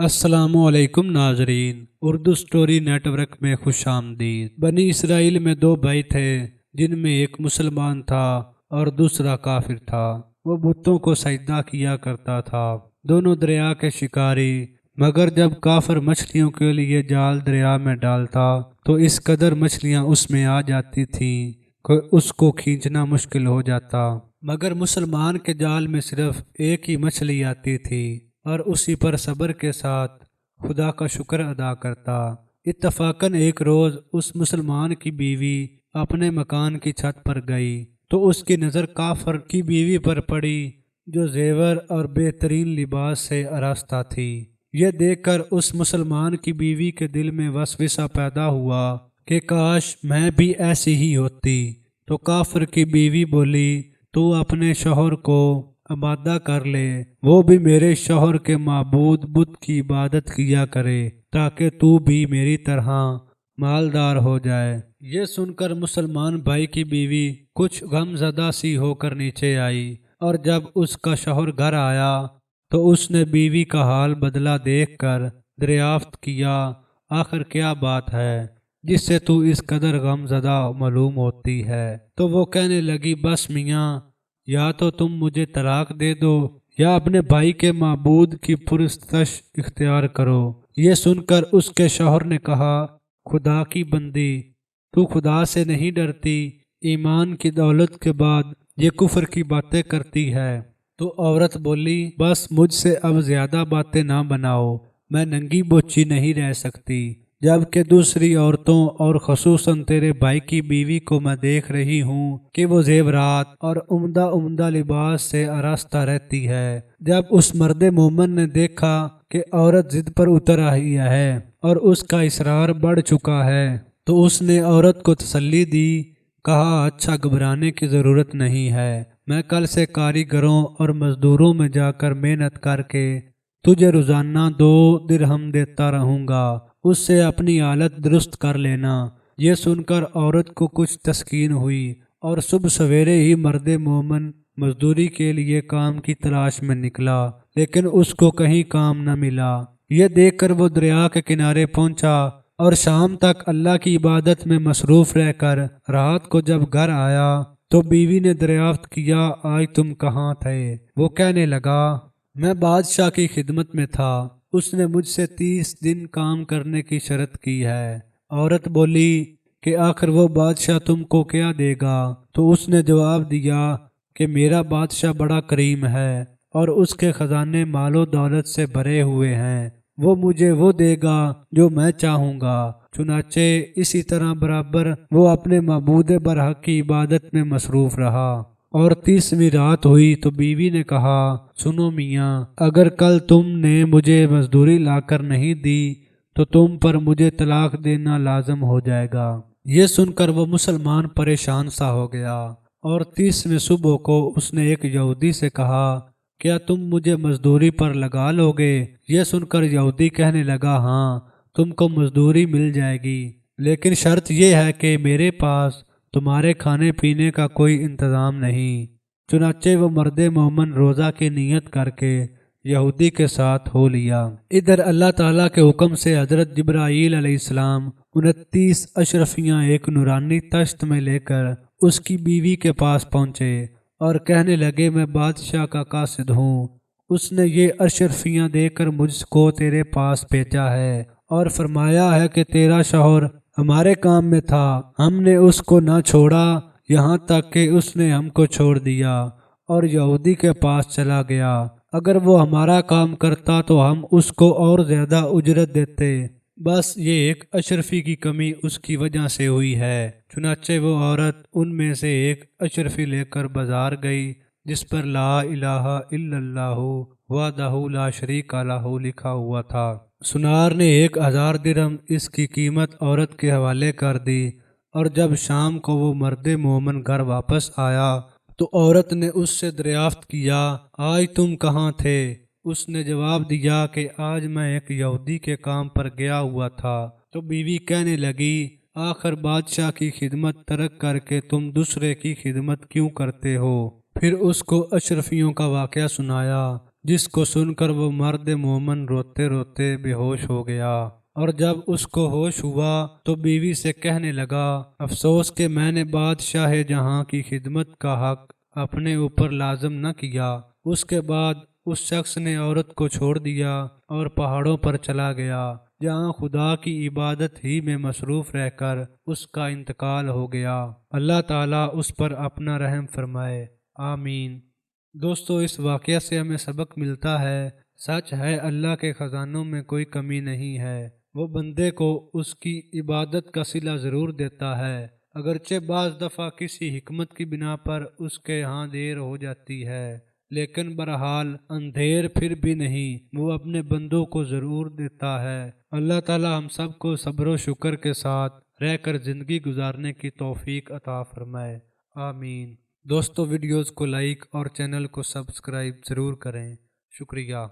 السلام علیکم ناظرین، اردو سٹوری نیٹ ورک میں خوش آمدید۔ بنی اسرائیل میں دو بھائی تھے جن میں ایک مسلمان تھا اور دوسرا کافر تھا۔ وہ بتوں کو سجدہ کیا کرتا تھا، دونوں دریا کے شکاری، مگر جب کافر مچھلیوں کے لیے جال دریا میں ڈالتا تو اس قدر مچھلیاں اس میں آ جاتی تھیں کہ اس کو کھینچنا مشکل ہو جاتا، مگر مسلمان کے جال میں صرف ایک ہی مچھلی آتی تھی اور اسی پر صبر کے ساتھ خدا کا شکر ادا کرتا۔ اتفاقاً ایک روز اس مسلمان کی بیوی اپنے مکان کی چھت پر گئی تو اس کی نظر کافر کی بیوی پر پڑی جو زیور اور بہترین لباس سے آراستہ تھی۔ یہ دیکھ کر اس مسلمان کی بیوی کے دل میں وسوسہ پیدا ہوا کہ کاش میں بھی ایسی ہی ہوتی۔ تو کافر کی بیوی بولی، تو اپنے شوہر کو آمادہ کر لے، وہ بھی میرے شوہر کے معبود بت کی عبادت کیا کرے تاکہ تو بھی میری طرح مالدار ہو جائے۔ یہ سن کر مسلمان بھائی کی بیوی کچھ غم زدہ سی ہو کر نیچے آئی، اور جب اس کا شوہر گھر آیا تو اس نے بیوی کا حال بدلا دیکھ کر دریافت کیا، آخر کیا بات ہے جس سے تو اس قدر غم زدہ معلوم ہوتی ہے؟ تو وہ کہنے لگی، بس میاں، یا تو تم مجھے طلاق دے دو یا اپنے بھائی کے معبود کی پرستش اختیار کرو۔ یہ سن کر اس کے شوہر نے کہا، خدا کی بندی، تو خدا سے نہیں ڈرتی؟ ایمان کی دولت کے بعد یہ کفر کی باتیں کرتی ہے۔ تو عورت بولی، بس مجھ سے اب زیادہ باتیں نہ بناؤ، میں ننگی بوچی نہیں رہ سکتی، جبکہ دوسری عورتوں اور خصوصاً تیرے بھائی کی بیوی کو میں دیکھ رہی ہوں کہ وہ زیورات اور عمدہ عمدہ لباس سے آراستہ رہتی ہے۔ جب اس مرد مومن نے دیکھا کہ عورت ضد پر اتر آئی ہے اور اس کا اصرار بڑھ چکا ہے تو اس نے عورت کو تسلی دی، کہا، اچھا، گھبرانے کی ضرورت نہیں ہے، میں کل سے کاریگروں اور مزدوروں میں جا کر محنت کر کے تجھے روزانہ 2 درہم دیتا رہوں گا، اس سے اپنی حالت درست کر لینا۔ یہ سن کر عورت کو کچھ تسکین ہوئی اور صبح سویرے ہی مرد مومن مزدوری کے لیے کام کی تلاش میں نکلا، لیکن اس کو کہیں کام نہ ملا۔ یہ دیکھ کر وہ دریا کے کنارے پہنچا اور شام تک اللہ کی عبادت میں مصروف رہ کر رات کو جب گھر آیا تو بیوی نے دریافت کیا، آج تم کہاں تھے؟ وہ کہنے لگا، میں بادشاہ کی خدمت میں تھا، اس نے مجھ سے 30 دن کام کرنے کی شرط کی ہے۔ عورت بولی کہ آخر وہ بادشاہ تم کو کیا دے گا؟ تو اس نے جواب دیا کہ میرا بادشاہ بڑا کریم ہے اور اس کے خزانے مال و دولت سے بھرے ہوئے ہیں، وہ مجھے وہ دے گا جو میں چاہوں گا۔ چنانچہ اسی طرح برابر وہ اپنے معبود برحق کی عبادت میں مصروف رہا۔ اور 30ویں رات ہوئی تو بیوی نے کہا، سنو میاں، اگر کل تم نے مجھے مزدوری لا کر نہیں دی تو تم پر مجھے طلاق دینا لازم ہو جائے گا۔ یہ سن کر وہ مسلمان پریشان سا ہو گیا، اور 30ویں صبح کو اس نے ایک یہودی سے کہا، کیا تم مجھے مزدوری پر لگا لو گے؟ یہ سن کر یہودی کہنے لگا، ہاں، تم کو مزدوری مل جائے گی، لیکن شرط یہ ہے کہ میرے پاس تمہارے کھانے پینے کا کوئی انتظام نہیں۔ چنانچہ وہ مرد مومن روزہ کی نیت کر کے یہودی کے ساتھ ہو لیا۔ ادھر اللہ تعالیٰ کے حکم سے حضرت جبرائیل علیہ السلام 29 اشرفیاں ایک نورانی تشت میں لے کر اس کی بیوی کے پاس پہنچے اور کہنے لگے، میں بادشاہ کا قاصد ہوں، اس نے یہ اشرفیاں دے کر مجھ کو تیرے پاس بھیجا ہے اور فرمایا ہے کہ تیرا شوہر ہمارے کام میں تھا، ہم نے اس کو نہ چھوڑا یہاں تک کہ اس نے ہم کو چھوڑ دیا اور یہودی کے پاس چلا گیا، اگر وہ ہمارا کام کرتا تو ہم اس کو اور زیادہ اجرت دیتے، بس یہ ایک اشرفی کی کمی اس کی وجہ سے ہوئی ہے۔ چنانچہ وہ عورت ان میں سے ایک اشرفی لے کر بازار گئی جس پر لا الہ الا اللہ وحدہ لا شریک لہ لکھا ہوا تھا۔ سنار نے 1000 درہم اس کی قیمت عورت کے حوالے کر دی، اور جب شام کو وہ مرد مومن گھر واپس آیا تو عورت نے اس سے دریافت کیا، آج تم کہاں تھے؟ اس نے جواب دیا کہ آج میں ایک یہودی کے کام پر گیا ہوا تھا۔ تو بیوی کہنے لگی، آخر بادشاہ کی خدمت ترک کر کے تم دوسرے کی خدمت کیوں کرتے ہو؟ پھر اس کو اشرفیوں کا واقعہ سنایا جس کو سن کر وہ مرد مومن روتے روتے بے ہوش ہو گیا، اور جب اس کو ہوش ہوا تو بیوی سے کہنے لگا، افسوس کہ میں نے بادشاہ جہاں کی خدمت کا حق اپنے اوپر لازم نہ کیا۔ اس کے بعد اس شخص نے عورت کو چھوڑ دیا اور پہاڑوں پر چلا گیا، جہاں خدا کی عبادت ہی میں مصروف رہ کر اس کا انتقال ہو گیا۔ اللہ تعالیٰ اس پر اپنا رحم فرمائے، آمین۔ دوستو، اس واقعہ سے ہمیں سبق ملتا ہے، سچ ہے اللہ کے خزانوں میں کوئی کمی نہیں ہے، وہ بندے کو اس کی عبادت کا صلہ ضرور دیتا ہے، اگرچہ بعض دفعہ کسی حکمت کی بنا پر اس کے ہاں دیر ہو جاتی ہے، لیکن بہرحال اندھیر پھر بھی نہیں، وہ اپنے بندوں کو ضرور دیتا ہے۔ اللہ تعالی ہم سب کو صبر و شکر کے ساتھ رہ کر زندگی گزارنے کی توفیق عطا فرمائے، آمین۔ دوستو، ویڈیوز کو لائک اور چینل کو سبسکرائب ضرور کریں، شکریہ۔